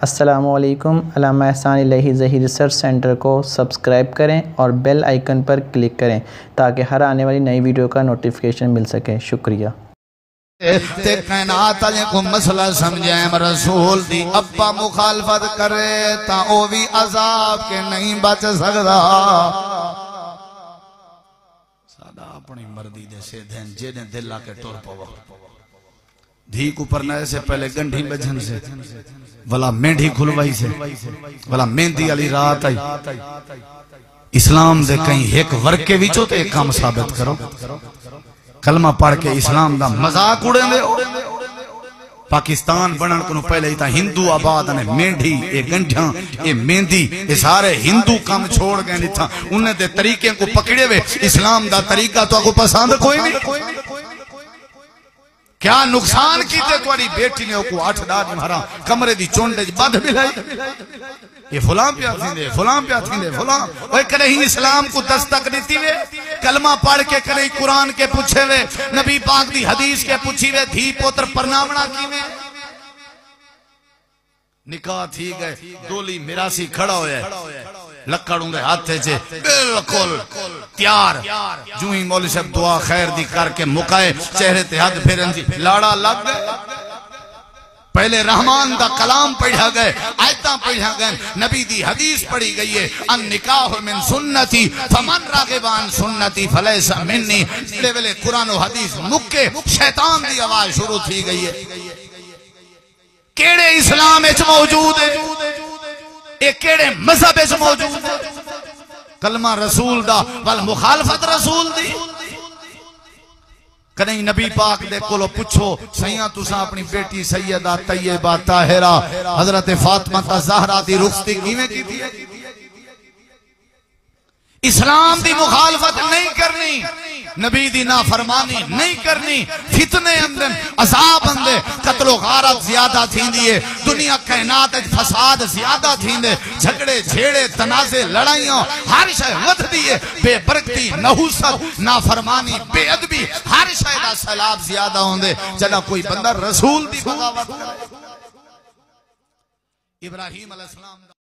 अस्सलामुअलैकुम। अल्लामा एहसान इलाही ज़ही research centre को सब्सक्राइब करें और बेल आइकन पर क्लिक करें ताकि हर आने वाली नई वीडियो का नोटिफिकेशन मिल सके। शुक्रिया। ते कायनात को मसला समझे रसूल दी अब्बा मुखालफत करे ता ओ भी अजाब के नहीं बच सकदा। सादा अपनी मर्जी दे से देन जेने दिल आके टुर पवो। धी को परने से पहले गंढी बजन से वाला मेंढी खुलवाई से वाला मेहंदी वाली रात आई। इस्लाम दे कहीं एक वर्के विचो ते एक काम साबित करो। कलमा पढ़ के इस्लाम दा मजाक उड़े दे। पाकिस्तान बनन को पहले ही हिंदू आबाद ने मेंढी ये गंढिया ये मेहंदी ये सारे हिंदू काम छोड़ गए नहीं था। उन्हें दे तरीके को पकड़े वे इस्लाम दा तरीका तो आपको पसंद कोई नहीं। क्या नुकसान कीते तुम्हारी बेटी ने को 8 दाद मारा कमरे दी चोंडे बद मिलाई। ये फलां प्या थींदे फलां प्या थींदे फलां ओए करे ही इस्लाम को दस्तक दी वे। कलमा पढ़ के करे कुरान के पूछे वे नबी पाक दी हदीस के पूछी वे धी पुत्र परनावना कीवे निकाह थी गए डोली मिरासी खड़ा होया लक्कड़ उंदे हाथे चे बिल्कुल तैयार। जू ही मौलवी साहब दुआ खैर दी करके मुकाए चेहरे ते हाथ फेरन जी लाड़ा लग गए। पहले रहमान दा कलाम पढ़ा गए आयता पढ़ा गए नबी दी हदीस पढ़ी गई है अन निकाह मिन सुन्नती फमन रागिबान सुन्नती फलैसा मिन्नी। इस वेले कुरान और हदीस मुक्के शैतान दी आवाज शुरू थी गई है। केड़े इस्लाम विच मौजूद है ये केड़े मजहब विच मौजूद है। कलमा रसूल दा वल मुखालफत रसूल दी। कहीं नबी पाक दे कोलो पूछो सैया तुसा अपनी बेटी सैयदा तैयबा ताहिरा हजरत फातिमा ज़हरा दी रुखसती किवें कीती है। इस्लाम दी मुखालफत नहीं करनी नबी दी नाफरमानी नहीं करनी। फितने अंदर अजाब अंदे कत्लो गारत ज्यादा थींदी है। दुनिया कायनात विच फसाद ज्यादा थींदे झगड़े झेड़े तनाजे लड़ाइयां हर शय वधदी है। बेबरकती नहुसत नाफरमानी बेअदबी हर शय दा सैलाब ज्यादा होंदे जदा कोई बंदा रसूल दी बगावत करे। इब्राहिम अलैहिस्सलाम